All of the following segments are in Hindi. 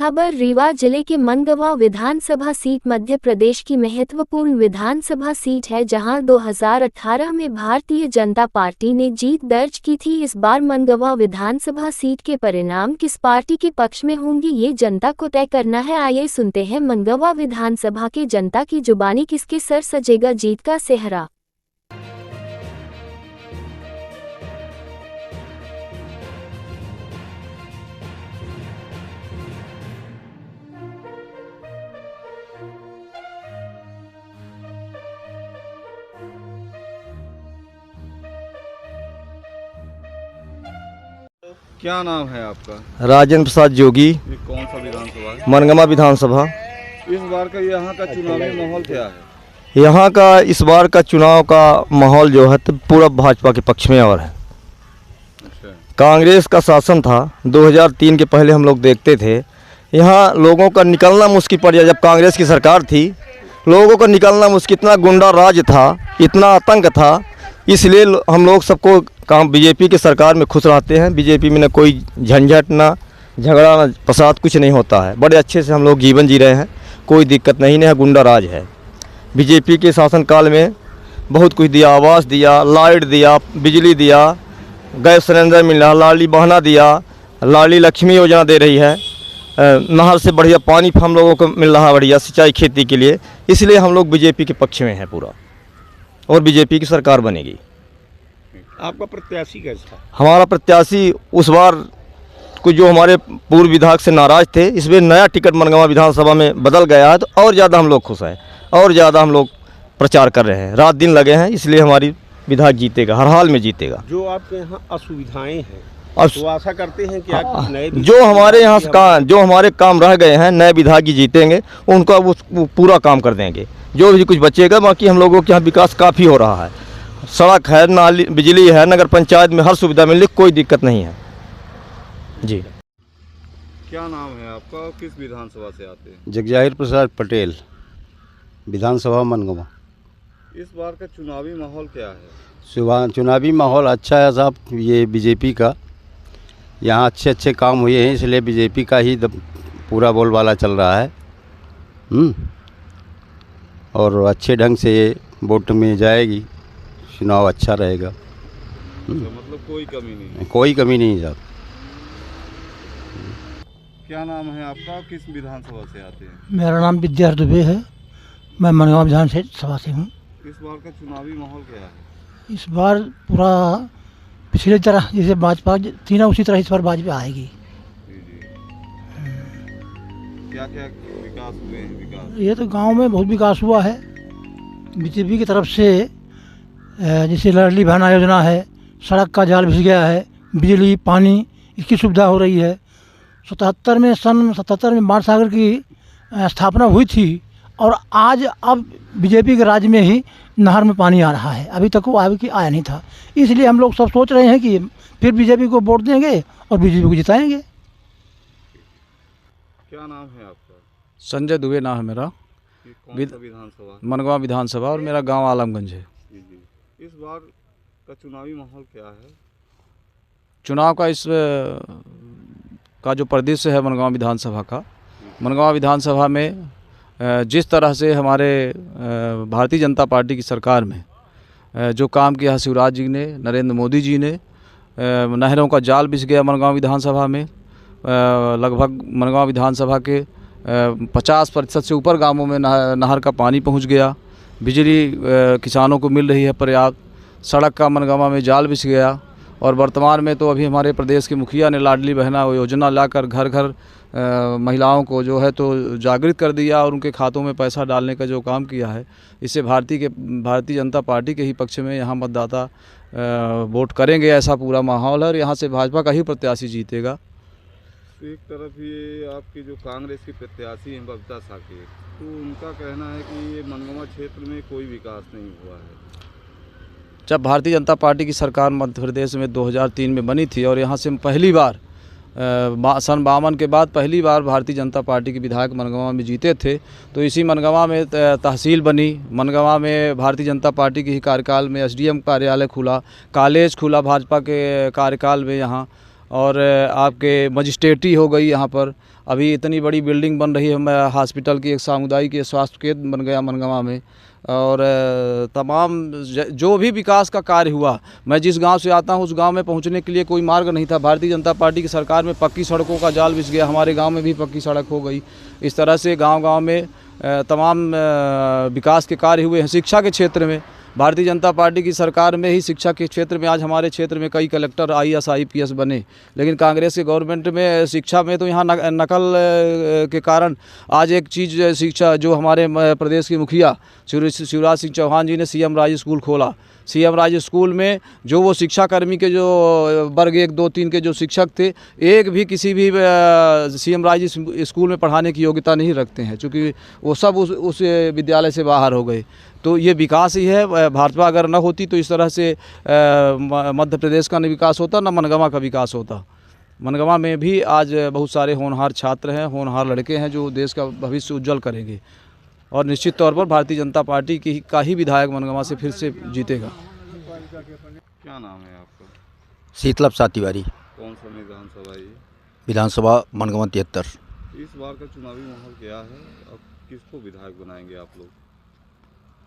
खबर रीवा जिले के मनगवा विधानसभा सीट मध्य प्रदेश की महत्वपूर्ण विधानसभा सीट है, जहां 2018 में भारतीय जनता पार्टी ने जीत दर्ज की थी। इस बार मनगवा विधानसभा सीट के परिणाम किस पार्टी के पक्ष में होंगे, ये जनता को तय करना है। आइए सुनते हैं मनगवा विधानसभा के जनता की जुबानी, किसके सर सजेगा जीत का सेहरा। क्या नाम है आपका? राजेंद्र प्रसाद जोगी। ये कौन सा विधानसभा है? मनगवा विधानसभा। इस बार का यहाँ का चुनावी माहौल क्या है? यहाँ का इस बार का चुनाव का माहौल जो है तो पूरा भाजपा के पक्ष में और है। अच्छा। कांग्रेस का शासन था 2003 के पहले, हम लोग देखते थे यहाँ लोगों का निकलना मुश्किल पड़ गया। जब कांग्रेस की सरकार थी लोगों का निकलना मुश्किल, इतना गुंडा राज था, इतना आतंक था, इसलिए हम लोग सबको काम बीजेपी के सरकार में खुश रहते हैं। बीजेपी में ना कोई झंझट, ना झगड़ा, ना फसाद, कुछ नहीं होता है। बड़े अच्छे से हम लोग जीवन जी रहे हैं, कोई दिक्कत नहीं है। गुंडा राज है। बीजेपी के शासनकाल में बहुत कुछ दिया, आवास दिया, लाइट दिया, बिजली दिया, गैस सिलेंडर मिल रहा, लाडली बहना दिया, लाडली लक्ष्मी योजना दे रही है, नहर से बढ़िया पानी हम लोगों को मिल रहा है, बढ़िया सिंचाई खेती के लिए। इसलिए हम लोग बीजेपी के पक्ष में हैं पूरा, और बीजेपी की सरकार बनेगी। आपका प्रत्याशी कैसा? हमारा प्रत्याशी उस बार कुछ जो हमारे पूर्व विधायक से नाराज थे, इसमें नया टिकट मनगवा विधानसभा में बदल गया है, तो और ज़्यादा हम लोग खुश हैं, और ज़्यादा हम लोग प्रचार कर रहे हैं, रात दिन लगे हैं। इसलिए हमारी विधायक जीतेगा, हर हाल में जीतेगा। जो आपके यहाँ असुविधाएं हैं तो आशा करते हैं कि आप नए जो हमारे यहाँ जो हमारे काम रह गए हैं, नए विधायक जी जीतेंगे, उनका वो पूरा काम कर देंगे। जो भी कुछ बचेगा, बाकी हम लोगों के यहाँ विकास काफ़ी हो रहा है। सड़क है, नाली, बिजली है, नगर पंचायत में हर सुविधा मिलने, कोई दिक्कत नहीं है जी। क्या नाम है आपका और किस विधानसभा से आते हैं? जगजाहिर प्रसाद पटेल, विधानसभा मनगवा। इस बार का चुनावी माहौल क्या है? चुनावी माहौल अच्छा है साहब। ये बीजेपी का यहाँ अच्छे काम हुए हैं, इसलिए बीजेपी का ही पूरा बोलबाला चल रहा है। और अच्छे ढंग से वोट में जाएगी, चुनाव अच्छा रहेगा। तो मतलब कोई कमी नहीं है? कोई कमी नहीं साहब। क्या नाम है आपका, किस विधानसभा से आते हैं? मेरा नाम विद्यार्थ दुबे है, मैं मनगवा विधानसभा से हूँ। इस बार का चुनावी माहौल क्या है? इस बार पूरा पिछले तरह जैसे भाजपा थी ना, उसी तरह इस बार भाजपा आएगी। क्या क्या विकास हुए हैं? विकास ये तो गांव में बहुत विकास हुआ है बीजेपी की तरफ से। जैसे लाडली बहना योजना है, सड़क का जाल बिछ गया है, बिजली पानी इसकी सुविधा हो रही है। सन 77 में बाणसागर की स्थापना हुई थी, और आज अब बीजेपी के राज्य में ही नहर में पानी आ रहा है। अभी तक वो आया नहीं था, इसलिए हम लोग सब सोच रहे हैं कि फिर बीजेपी को वोट देंगे और बीजेपी को जिताएंगे। क्या नाम है आपका? संजय दुबे नाम है मेरा। कौन सा विधानसभा? मनगवा विधानसभा, और मेरा गांव आलमगंज है। इस बार का चुनावी माहौल क्या है? चुनाव का का जो परिदृश्य है मनगवा विधानसभा का, मनगवा विधानसभा में जिस तरह से हमारे भारतीय जनता पार्टी की सरकार में जो काम किया शिवराज जी ने, नरेंद्र मोदी जी ने, नहरों का जाल बिछ गया मनगवा विधानसभा में। लगभग मनगवा विधानसभा के 50% से ऊपर गांवों में नहर का पानी पहुंच गया। बिजली किसानों को मिल रही है पर्याप्त। सड़क का मनगवा में जाल बिछ गया। और वर्तमान में तो अभी हमारे प्रदेश के मुखिया ने लाडली बहना योजना लाकर घर घर महिलाओं को जो है तो जागृत कर दिया, और उनके खातों में पैसा डालने का जो काम किया है, इससे भारतीय जनता पार्टी के ही पक्ष में यहाँ मतदाता वोट करेंगे, ऐसा पूरा माहौल है। और यहाँ से भाजपा का ही प्रत्याशी जीतेगा। एक तरफ ये आपकी जो कांग्रेस की प्रत्याशी हैं बबीता साकेत, तो उनका कहना है कि ये मनगवा क्षेत्र में कोई विकास नहीं हुआ है। जब भारतीय जनता पार्टी की सरकार मध्य प्रदेश में 2003 में बनी थी, और यहाँ से पहली बार सन 52 के बाद पहली बार भारतीय जनता पार्टी के विधायक मनगवा में जीते थे, तो इसी मनगवा में तहसील बनी। मनगवा में भारतीय जनता पार्टी के ही कार्यकाल में SDM कार्यालय खुला, कॉलेज खुला भाजपा के कार्यकाल में यहाँ, और आपके मजिस्ट्रेटी हो गई यहाँ पर। अभी इतनी बड़ी बिल्डिंग बन रही है हॉस्पिटल की, एक सामुदायिक स्वास्थ्य केंद्र बन गया मनगवा में। और तमाम जो भी विकास का कार्य हुआ, मैं जिस गांव से आता हूं उस गांव में पहुंचने के लिए कोई मार्ग नहीं था। भारतीय जनता पार्टी की सरकार में पक्की सड़कों का जाल बिछ गया, हमारे गांव में भी पक्की सड़क हो गई। इस तरह से गांव-गांव में तमाम विकास के कार्य हुए हैं। शिक्षा के क्षेत्र में भारतीय जनता पार्टी की सरकार में ही शिक्षा के क्षेत्र में आज हमारे क्षेत्र में कई कलेक्टर IAS IPS बने, लेकिन कांग्रेस के गवर्नमेंट में शिक्षा में तो यहाँ नकल के कारण आज एक चीज़ शिक्षा जो हमारे प्रदेश के मुखिया शिवराज सिंह चौहान जी ने CM राज स्कूल खोला। CM राज स्कूल में जो वो शिक्षाकर्मी के जो वर्ग 1, 2, 3 के जो शिक्षक थे, एक भी किसी भी CM राज स्कूल में पढ़ाने की योग्यता नहीं रखते हैं, क्योंकि वो सब उस विद्यालय से बाहर हो गए। तो ये विकास ही है। भाजपा अगर न होती तो इस तरह से मध्य प्रदेश का न विकास होता, न मनगवा का विकास होता। मनगवा में भी आज बहुत सारे होनहार छात्र हैं, होनहार लड़के हैं जो देश का भविष्य उज्जवल करेंगे, और निश्चित तौर पर भारतीय जनता पार्टी का ही विधायक मनगवा से फिर से जीतेगा। क्या नाम है आपका? शीतल प्रसाद तिवारी, कौन सा विधानसभा ये? विधानसभा मनगवा 73। इस बार का चुनावी माहौल क्या है? अब किसको विधायक बनाएंगे आप लोग?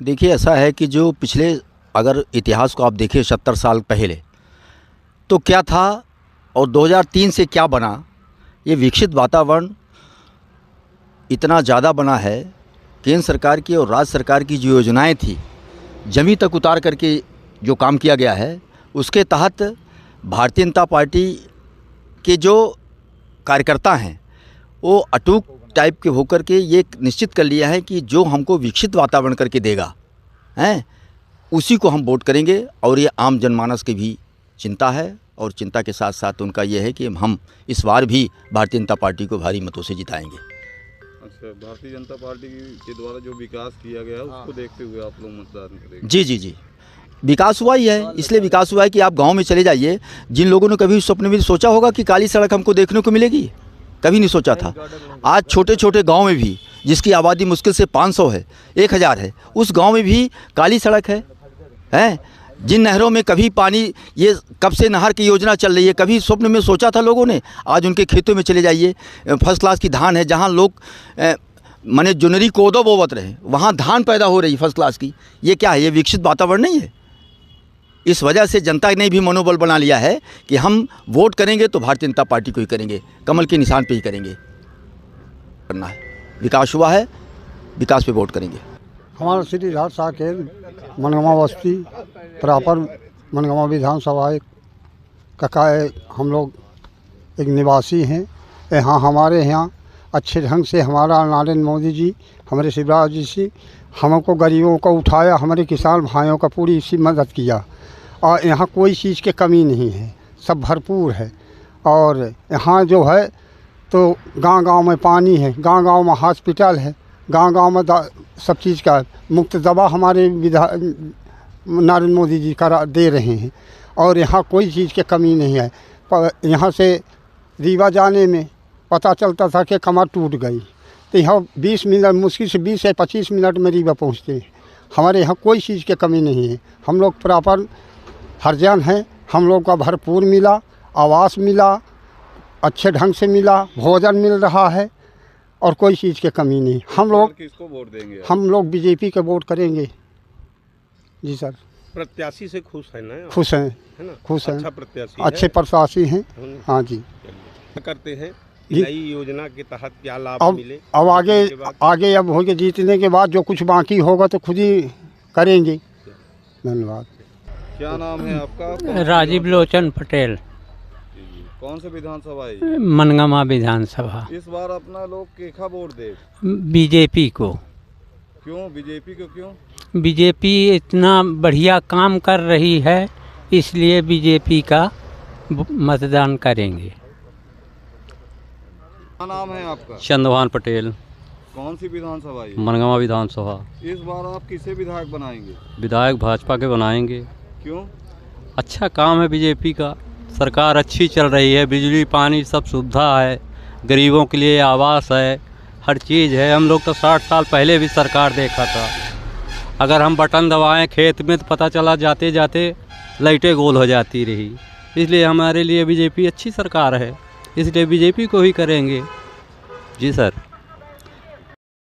देखिए, ऐसा है कि जो पिछले अगर इतिहास को आप देखें 70 साल पहले तो क्या था और 2003 से क्या बना, ये विकसित वातावरण इतना ज़्यादा बना है। केंद्र सरकार की और राज्य सरकार की जो योजनाएं थी, जमीन तक उतार करके जो काम किया गया है, उसके तहत भारतीय जनता पार्टी के जो कार्यकर्ता हैं वो अटूट टाइप के होकर के ये निश्चित कर लिया है कि जो हमको विकसित वातावरण करके देगा हैं, उसी को हम वोट करेंगे। और ये आम जनमानस की भी चिंता है, और चिंता के साथ साथ उनका ये है कि हम इस बार भी भारतीय जनता पार्टी को भारी मतों से जिताएंगे। अच्छा, भारतीय जनता पार्टी के द्वारा जो विकास किया गया है उसको देखते हुए आप लोग मतदान करेंगे? जी जी जी, विकास हुआ ही है। इसलिए विकास हुआ है कि आप गांव में चले जाइए, जिन लोगों ने कभी स्वप्न में सोचा होगा कि काली सड़क हमको देखने को मिलेगी, कभी नहीं सोचा था। आज छोटे छोटे गांव में भी जिसकी आबादी मुश्किल से 500 है, 1000 है, उस गांव में भी काली सड़क है। जिन नहरों में कभी पानी, ये कब से नहर की योजना चल रही है, कभी स्वप्न में सोचा था लोगों ने, आज उनके खेतों में चले जाइए, फर्स्ट क्लास की धान है। जहां लोग माने जुनरी कोदो बोवत रहे, वहाँ धान पैदा हो रही फर्स्ट क्लास की। ये क्या है? ये विकसित वातावरण नहीं है। इस वजह से जनता ने भी मनोबल बना लिया है कि हम वोट करेंगे तो भारतीय जनता पार्टी को ही करेंगे, कमल के निशान पे ही करेंगे। करना है, विकास हुआ है, विकास पे वोट करेंगे। हमारा श्री राज साकेत मनगवा बस्ती प्रॉपर मनगवा विधानसभा का हम लोग एक निवासी हैं। यहाँ हमारे यहाँ अच्छे ढंग से हमारा नरेंद्र मोदी जी, हमारे शिवराज जी से हमको गरीबों को उठाया, हमारे किसान भाइयों का पूरी इसी मदद किया, और यहाँ कोई चीज़ की कमी नहीं है, सब भरपूर है। और यहाँ जो है तो गांव-गांव में पानी है, गांव-गांव में हॉस्पिटल है, गांव-गांव में सब चीज़ का मुफ्त दवा हमारे नरेंद्र मोदी जी करा दे रहे हैं, और यहाँ कोई चीज़ की कमी नहीं है। यहाँ से रीवा जाने में पता चलता था कि कमर टूट गई, तो यहाँ 20 मिनट, मुश्किल से 20 से 25 मिनट में रीवा पहुँचते हैं। हमारे यहाँ कोई चीज़ की कमी नहीं है। हम लोग प्रॉपर हरिजन हैं, हम लोग का भरपूर मिला, आवास मिला, अच्छे ढंग से मिला, भोजन मिल रहा है, और कोई चीज़ की कमी नहीं। हम लोग किसको वोट देंगे? हम लोग बीजेपी के वोट करेंगे। जी सर। प्रत्याशी से खुश है ना? खुश हैं, है ना? खुश हैं, अच्छा प्रत्याशी, अच्छे प्रत्याशी हैं। हाँ जी। क्या करते हैं जी। नई योजना के तहत क्या लाभ अब मिले? अब आगे अब हो के जीतने के बाद जो कुछ बाकी होगा तो खुद ही करेंगे। धन्यवाद। क्या नाम है आपका? राजीव लोचन पटेल, कौन से विधानसभा है? मनगवा विधानसभा। इस बार अपना लोग केखा वोट दे? बीजेपी को। क्यों बीजेपी को? क्यों? बीजेपी इतना बढ़िया काम कर रही है, इसलिए बीजेपी का मतदान करेंगे। क्या नाम है आपका? चंद्रभान पटेल, कौन सी विधानसभा है? मनगवा विधानसभा। इस बार आप किसे विधायक बनाएंगे? विधायक भाजपा के बनाएंगे। क्यों? अच्छा काम है बीजेपी का, सरकार अच्छी चल रही है, बिजली पानी सब सुविधा है, गरीबों के लिए आवास है, हर चीज़ है। हम लोग तो 60 साल पहले भी सरकार देखा था, अगर हम बटन दबाएं खेत में तो पता चला जाते जाते लाइटें गोल हो जाती रही। इसलिए हमारे लिए बीजेपी अच्छी सरकार है, इसलिए बीजेपी को ही करेंगे। जी सर।